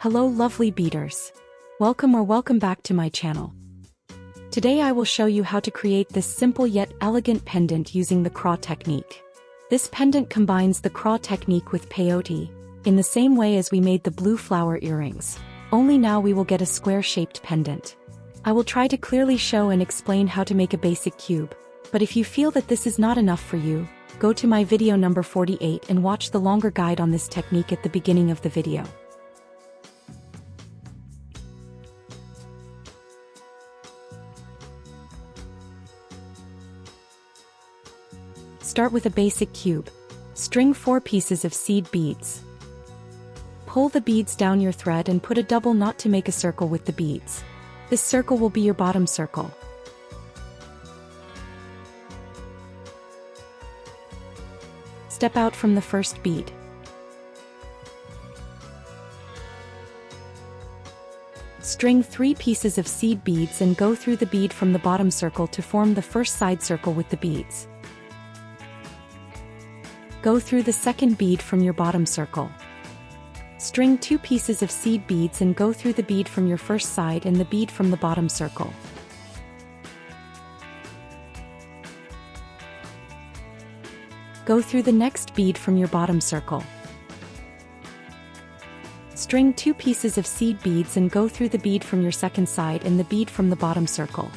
Hello lovely beaders. Welcome back to my channel. Today I will show you how to create this simple yet elegant pendant using the CRAW technique. This pendant combines the CRAW technique with peyote, in the same way as we made the blue flower earrings. Only now we will get a square-shaped pendant. I will try to clearly show and explain how to make a basic cube, but if you feel that this is not enough for you, go to my video number 48 and watch the longer guide on this technique at the beginning of the video. Start with a basic cube. String 4 pieces of seed beads. Pull the beads down your thread and put a double knot to make a circle with the beads. This circle will be your bottom circle. Step out from the first bead. String 3 pieces of seed beads and go through the bead from the bottom circle to form the first side circle with the beads. Go through the second bead from your bottom circle. String 2 pieces of seed beads and go through the bead from your first side and the bead from the bottom circle. Go through the next bead from your bottom circle. String 2 pieces of seed beads and go through the bead from your second side and the bead from the bottom circle.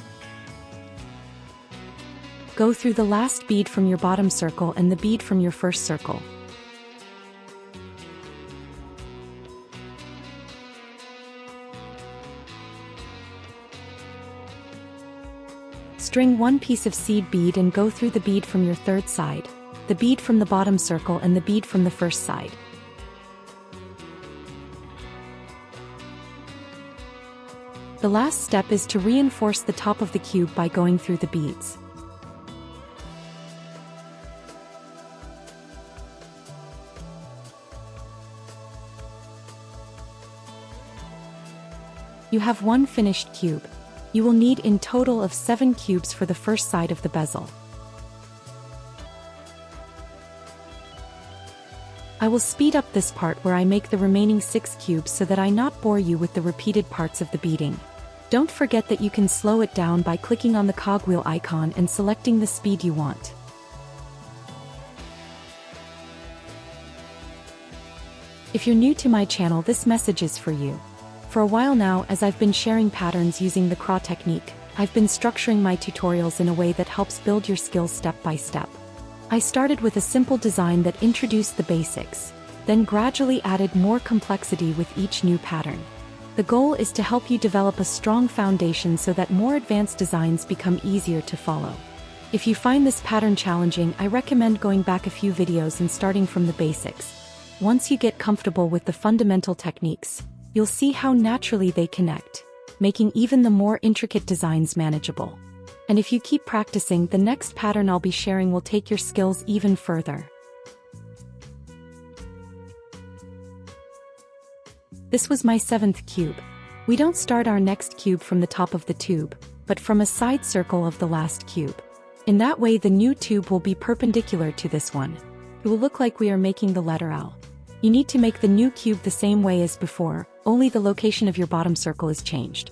Go through the last bead from your bottom circle and the bead from your first circle. String 1 piece of seed bead and go through the bead from your third side, the bead from the bottom circle and the bead from the first side. The last step is to reinforce the top of the cube by going through the beads. You have one finished cube. You will need in total of 7 cubes for the first side of the bezel. I will speed up this part where I make the remaining 6 cubes so that I not bore you with the repeated parts of the beading. Don't forget that you can slow it down by clicking on the cogwheel icon and selecting the speed you want. If you're new to my channel, this message is for you. For a while now, as I've been sharing patterns using the CRAW technique, I've been structuring my tutorials in a way that helps build your skills step by step. I started with a simple design that introduced the basics, then gradually added more complexity with each new pattern. The goal is to help you develop a strong foundation so that more advanced designs become easier to follow. If you find this pattern challenging, I recommend going back a few videos and starting from the basics. Once you get comfortable with the fundamental techniques, you'll see how naturally they connect, making even the more intricate designs manageable. And if you keep practicing, the next pattern I'll be sharing will take your skills even further. This was my 7th cube. We don't start our next cube from the top of the tube, but from a side circle of the last cube. In that way, the new tube will be perpendicular to this one. It will look like we are making the letter L. You need to make the new cube the same way as before, only the location of your bottom circle is changed.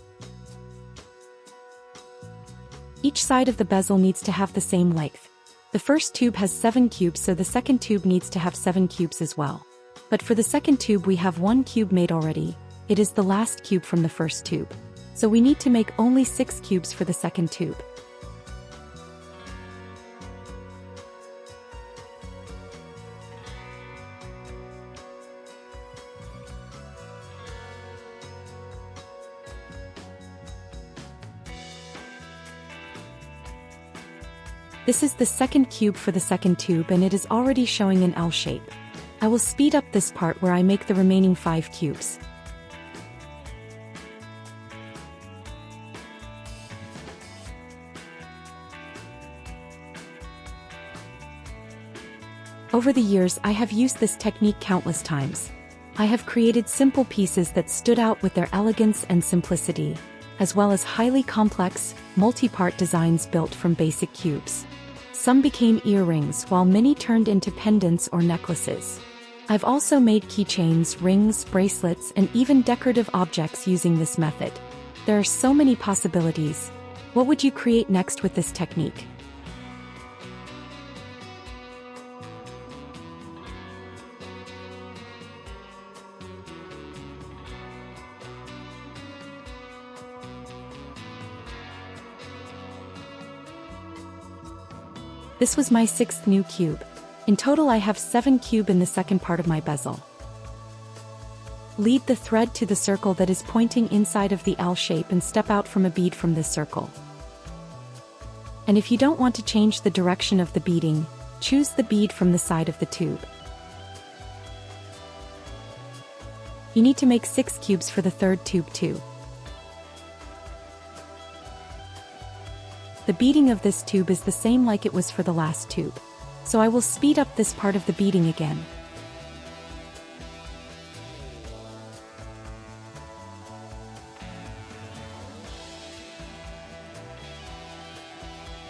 Each side of the bezel needs to have the same length. The first tube has 7 cubes, so the second tube needs to have 7 cubes as well. But for the second tube we have 1 cube made already. It is the last cube from the first tube. So we need to make only 6 cubes for the second tube. This is the second cube for the second tube and it is already showing an L shape. I will speed up this part where I make the remaining 5 cubes. Over the years, I have used this technique countless times. I have created simple pieces that stood out with their elegance and simplicity, as well as highly complex, multi-part designs built from basic cubes. Some became earrings while many turned into pendants or necklaces. I've also made keychains, rings, bracelets, and even decorative objects using this method. There are so many possibilities. What would you create next with this technique? This was my 6th new cube. In total I have 7 cube in the second part of my bezel. Lead the thread to the circle that is pointing inside of the L shape and step out from a bead from this circle. And if you don't want to change the direction of the beading, choose the bead from the side of the tube. You need to make 6 cubes for the third tube too. The beading of this tube is the same like it was for the last tube. So I will speed up this part of the beading again.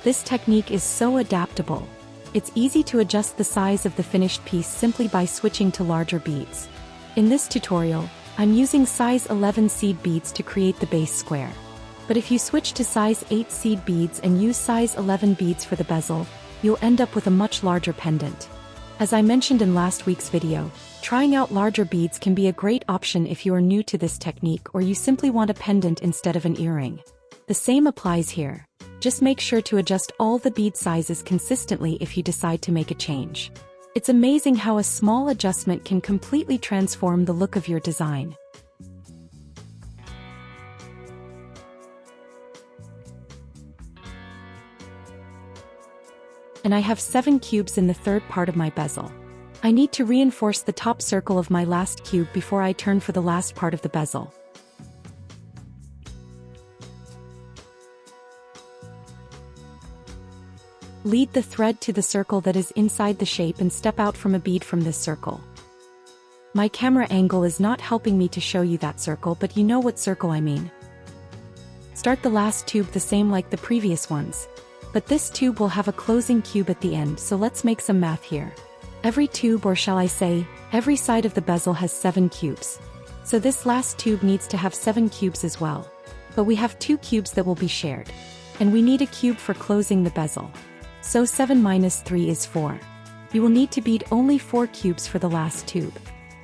This technique is so adaptable. It's easy to adjust the size of the finished piece simply by switching to larger beads. In this tutorial, I'm using size 11 seed beads to create the base square. But if you switch to size 8 seed beads and use size 11 beads for the bezel, you'll end up with a much larger pendant. As I mentioned in last week's video, trying out larger beads can be a great option if you are new to this technique or you simply want a pendant instead of an earring. The same applies here. Just make sure to adjust all the bead sizes consistently if you decide to make a change. It's amazing how a small adjustment can completely transform the look of your design. And I have 7 cubes in the third part of my bezel. I need to reinforce the top circle of my last cube before I turn for the last part of the bezel. Lead the thread to the circle that is inside the shape and step out from a bead from this circle. My camera angle is not helping me to show you that circle, but you know what circle I mean. Start the last tube the same like the previous ones. But this tube will have a closing cube at the end, so let's make some math here. Every tube, or shall I say, every side of the bezel has 7 cubes. So this last tube needs to have 7 cubes as well. But we have 2 cubes that will be shared. And we need a cube for closing the bezel. So 7 minus 3 is 4. You will need to bead only 4 cubes for the last tube.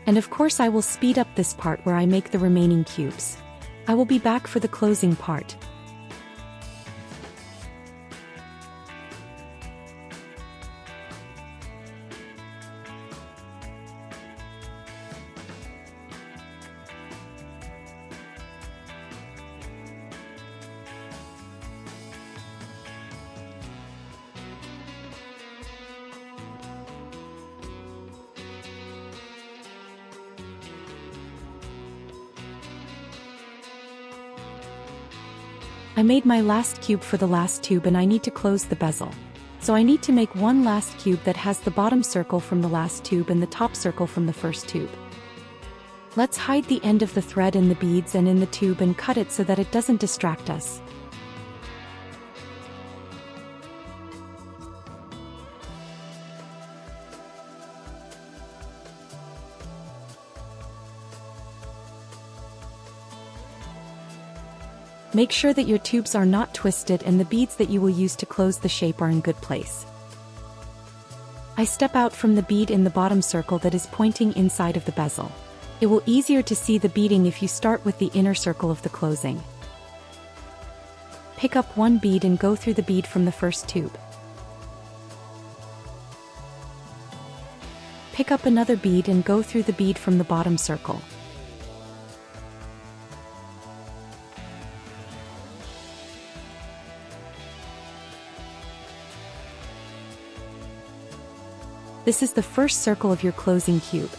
And of course I will speed up this part where I make the remaining cubes. I will be back for the closing part. I made my last cube for the last tube and I need to close the bezel. So I need to make one last cube that has the bottom circle from the last tube and the top circle from the first tube. Let's hide the end of the thread in the beads and in the tube and cut it so that it doesn't distract us. Make sure that your tubes are not twisted and the beads that you will use to close the shape are in good place. I step out from the bead in the bottom circle that is pointing inside of the bezel. It will be easier to see the beading if you start with the inner circle of the closing. Pick up one bead and go through the bead from the first tube. Pick up another bead and go through the bead from the bottom circle. This is the first circle of your closing cube.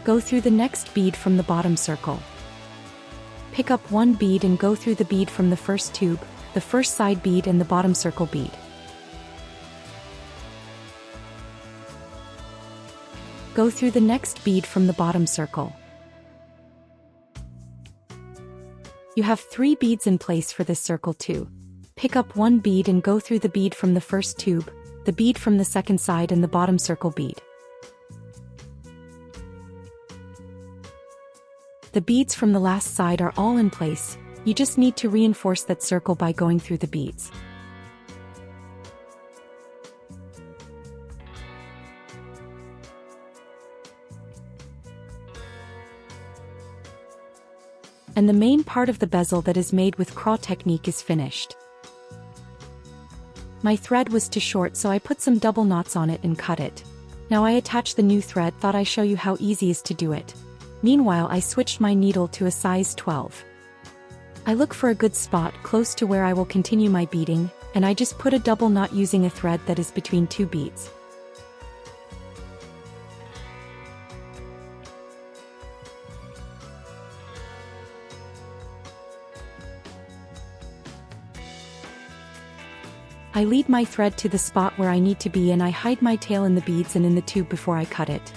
Go through the next bead from the bottom circle. Pick up one bead and go through the bead from the first tube, the first side bead and the bottom circle bead. Go through the next bead from the bottom circle. You have 3 beads in place for this circle too. Pick up one bead and go through the bead from the first tube, the bead from the second side and the bottom circle bead. The beads from the last side are all in place, you just need to reinforce that circle by going through the beads. And the main part of the bezel that is made with CRAW technique is finished. My thread was too short, so I put some double knots on it and cut it. Now I attach the new thread. Thought I show you how easy it is to do it. Meanwhile, I switched my needle to a size 12. I look for a good spot close to where I will continue my beading, and I just put a double knot using a thread that is between two beads. I lead my thread to the spot where I need to be, and I hide my tail in the beads and in the tube before I cut it.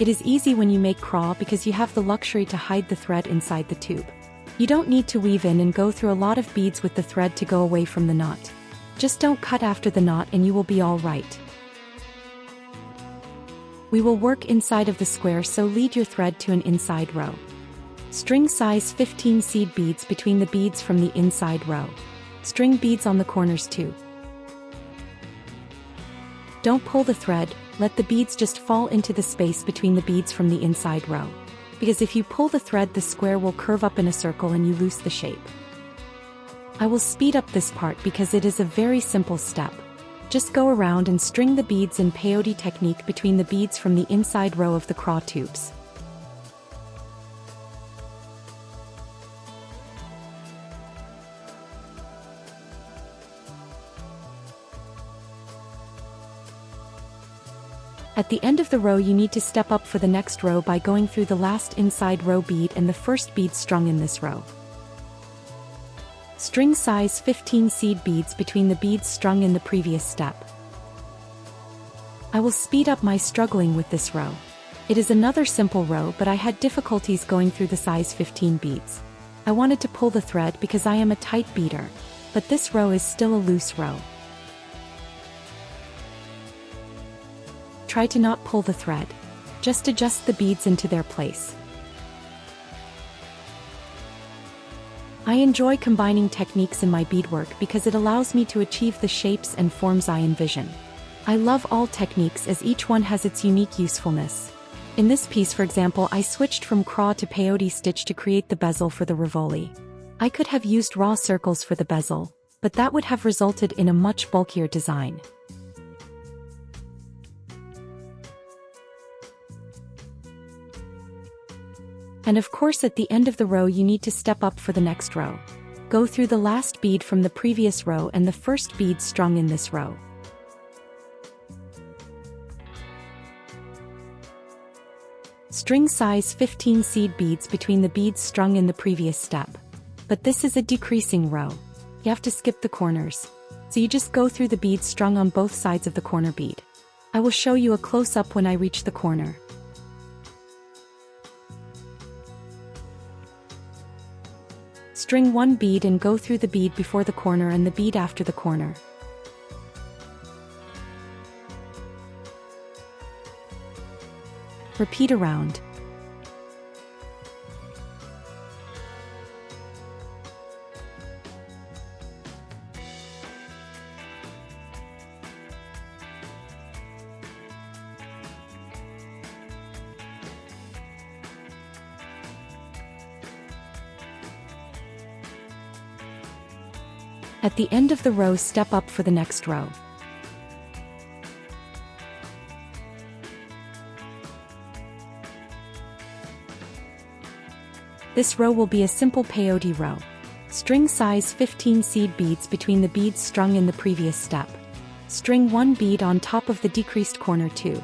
It is easy when you make CRAW because you have the luxury to hide the thread inside the tube. You don't need to weave in and go through a lot of beads with the thread to go away from the knot. Just don't cut after the knot and you will be all right. We will work inside of the square, so lead your thread to an inside row. String size 15 seed beads between the beads from the inside row. String beads on the corners too. Don't pull the thread, let the beads just fall into the space between the beads from the inside row. Because if you pull the thread, the square will curve up in a circle and you lose the shape. I will speed up this part because it is a very simple step. Just go around and string the beads in peyote technique between the beads from the inside row of the CRAW tubes. At the end of the row, you need to step up for the next row by going through the last inside row bead and the first bead strung in this row. String size 15 seed beads between the beads strung in the previous step. I will speed up my struggling with this row. It is another simple row, but I had difficulties going through the size 15 beads. I wanted to pull the thread because I am a tight beader, but this row is still a loose row. Try to not pull the thread. Just adjust the beads into their place. I enjoy combining techniques in my beadwork because it allows me to achieve the shapes and forms I envision. I love all techniques as each one has its unique usefulness. In this piece, for example, I switched from CRAW to peyote stitch to create the bezel for the rivoli. I could have used raw circles for the bezel, but that would have resulted in a much bulkier design. And of course, at the end of the row you need to step up for the next row. Go through the last bead from the previous row and the first bead strung in this row. String size 15 seed beads between the beads strung in the previous step. But this is a decreasing row. You have to skip the corners. So you just go through the beads strung on both sides of the corner bead. I will show you a close-up when I reach the corner. String one bead and go through the bead before the corner and the bead after the corner. Repeat around. At the end of the row, step up for the next row. This row will be a simple peyote row. String size 15 seed beads between the beads strung in the previous step. String one bead on top of the decreased corner too.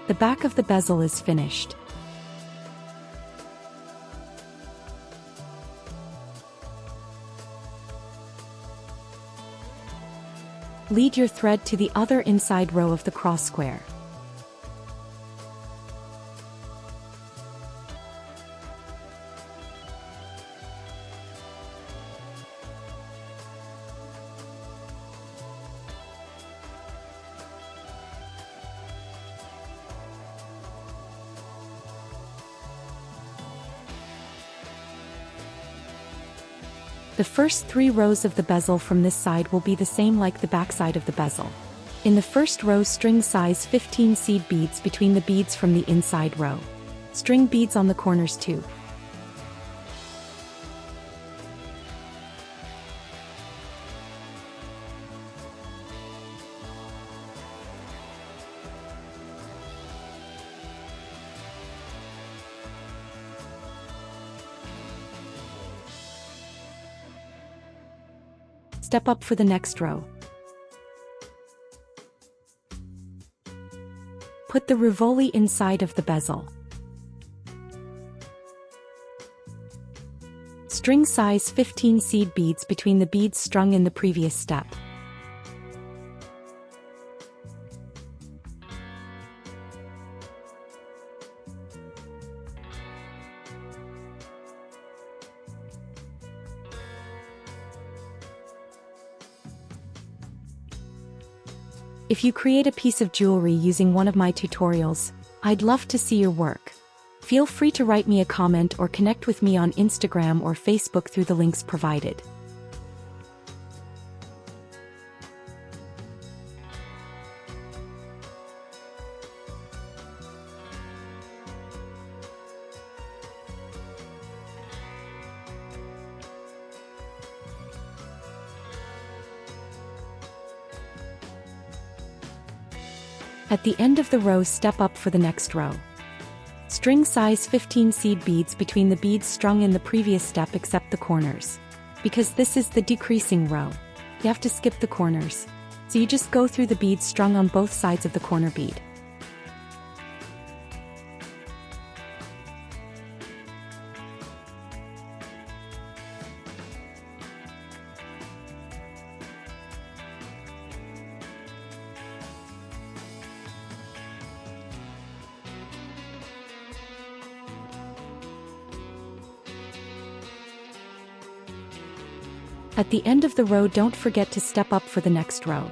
The back of the bezel is finished. Lead your thread to the other inside row of the CRAW square. The first 3 rows of the bezel from this side will be the same like the back side of the bezel. In the first row, string size 15 seed beads between the beads from the inside row. String beads on the corners too. Step up for the next row. Put the rivoli inside of the bezel. String size 15 seed beads between the beads strung in the previous step. If you create a piece of jewelry using one of my tutorials, I'd love to see your work. Feel free to write me a comment or connect with me on Instagram or Facebook through the links provided. At the end of the row, step up for the next row. String size 15 seed beads between the beads strung in the previous step except the corners. Because this is the decreasing row, you have to skip the corners. So you just go through the beads strung on both sides of the corner bead. At the end of the row, don't forget to step up for the next row.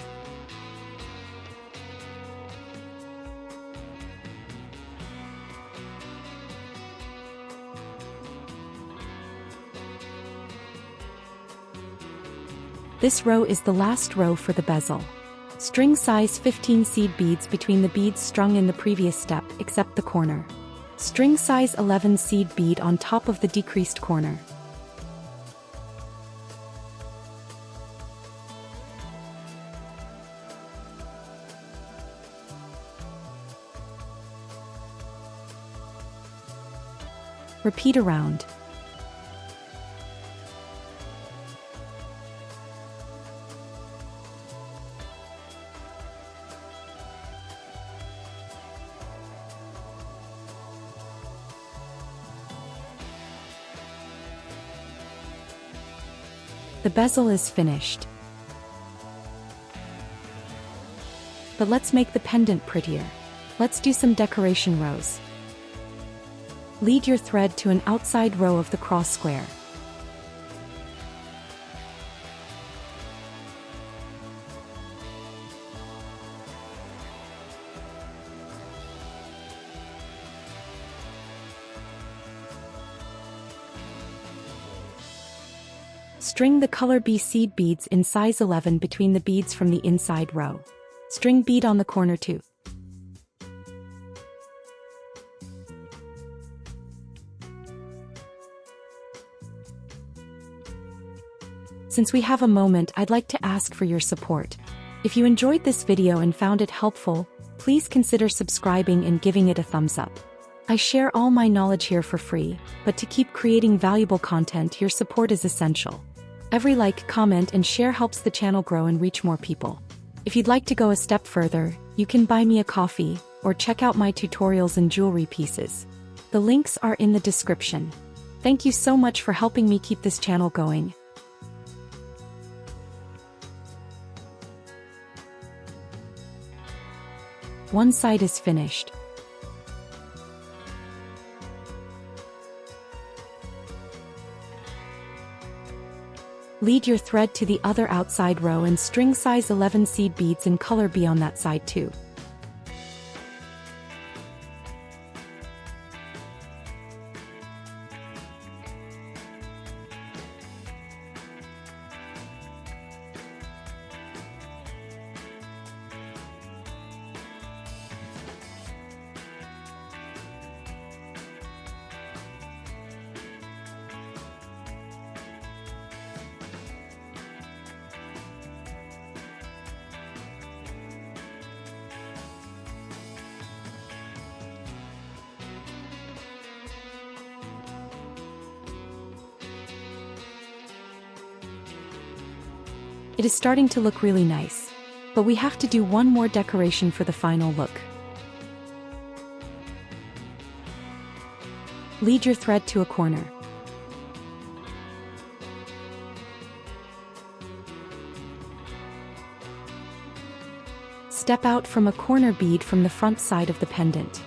This row is the last row for the bezel. String size 15 seed beads between the beads strung in the previous step except the corner. String size 11 seed bead on top of the decreased corner. Repeat around. The bezel is finished. But let's make the pendant prettier. Let's do some decoration rows. Lead your thread to an outside row of the CRAW square. String the color B seed beads in size 11 between the beads from the inside row. String bead on the corner too. Since we have a moment, I'd like to ask for your support. If you enjoyed this video and found it helpful, please consider subscribing and giving it a thumbs up. I share all my knowledge here for free, but to keep creating valuable content, your support is essential. Every like, comment, and share helps the channel grow and reach more people. If you'd like to go a step further, you can buy me a coffee. or check out my tutorials and jewelry pieces. The links are in the description. Thank you so much for helping me keep this channel going. One side is finished. Lead your thread to the other outside row and string size 11 seed beads in color B on that side too. It is starting to look really nice, but we have to do one more decoration for the final look. Lead your thread to a corner. Step out from a corner bead from the front side of the pendant.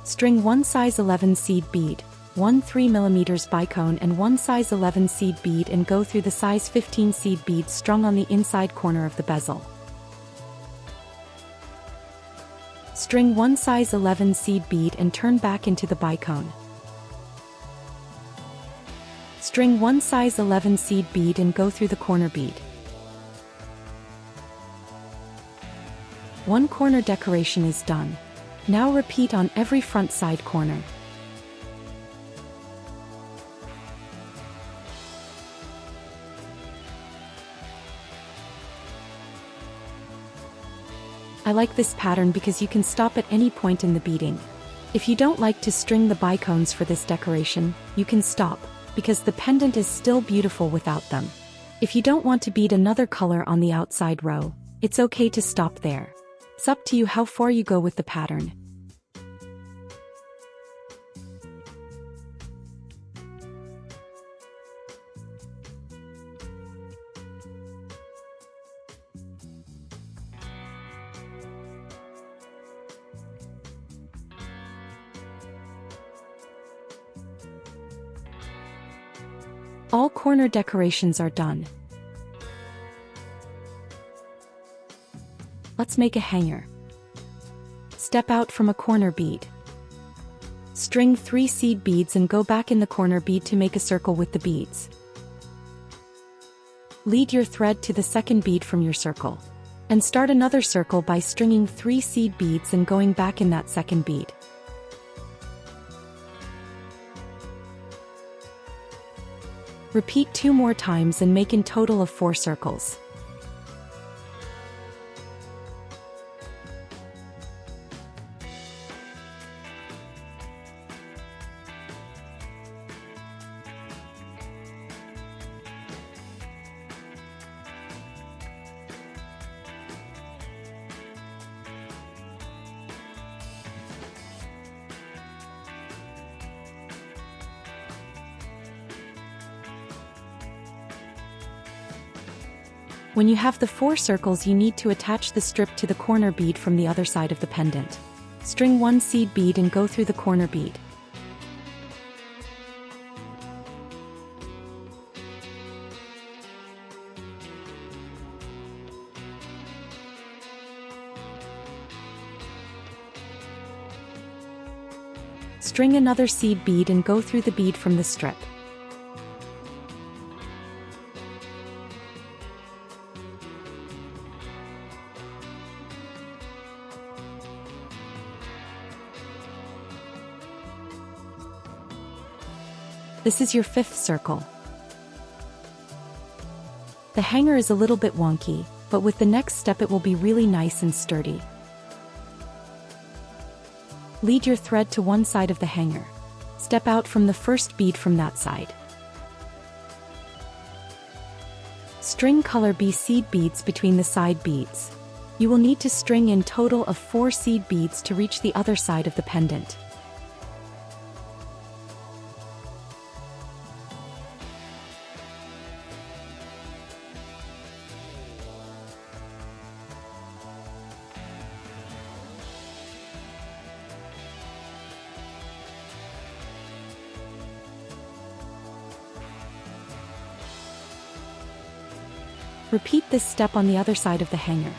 String one size 11 seed bead, one 3mm bicone and one size 11 seed bead and go through the size 15 seed bead strung on the inside corner of the bezel. String one size 11 seed bead and turn back into the bicone. String one size 11 seed bead and go through the corner bead. One corner decoration is done. Now repeat on every front side corner. I like this pattern because you can stop at any point in the beading. If you don't like to string the bicones for this decoration, you can stop, because the pendant is still beautiful without them. If you don't want to bead another color on the outside row, it's okay to stop there. It's up to you how far you go with the pattern. All corner decorations are done. Let's make a hanger. Step out from a corner bead. String 3 seed beads and go back in the corner bead to make a circle with the beads. Lead your thread to the second bead from your circle. And start another circle by stringing 3 seed beads and going back in that second bead. Repeat 2 more times and make in total of 4 circles. When you have the 4 circles, you need to attach the strip to the corner bead from the other side of the pendant. String 1 seed bead and go through the corner bead. String another seed bead and go through the bead from the strip. This is your 5th circle. The hanger is a little bit wonky, but with the next step it will be really nice and sturdy. Lead your thread to one side of the hanger. Step out from the first bead from that side. String color B seed beads between the side beads. You will need to string in total of 4 seed beads to reach the other side of the pendant. Repeat this step on the other side of the hanger.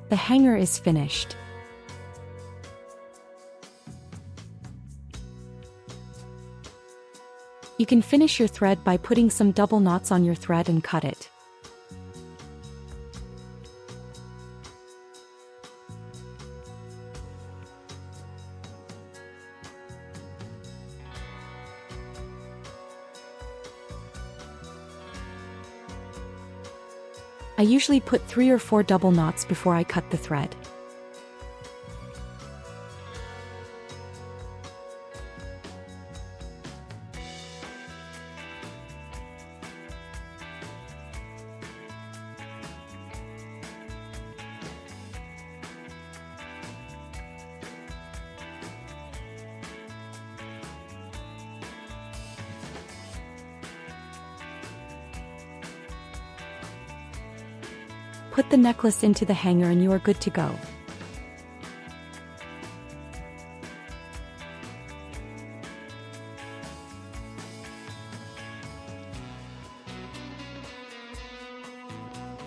The hanger is finished. You can finish your thread by putting some double knots on your thread and cut it. I usually put 3 or 4 double knots before I cut the thread. Put the necklace into the hanger and you are good to go.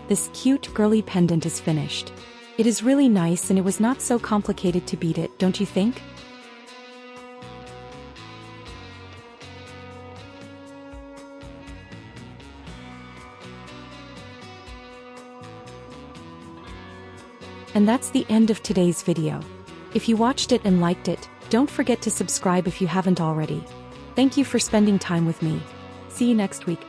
This cute, girly pendant is finished. It is really nice and it was not so complicated to bead it, don't you think? And that's the end of today's video. If you watched it and liked it, don't forget to subscribe if you haven't already. Thank you for spending time with me. See you next week.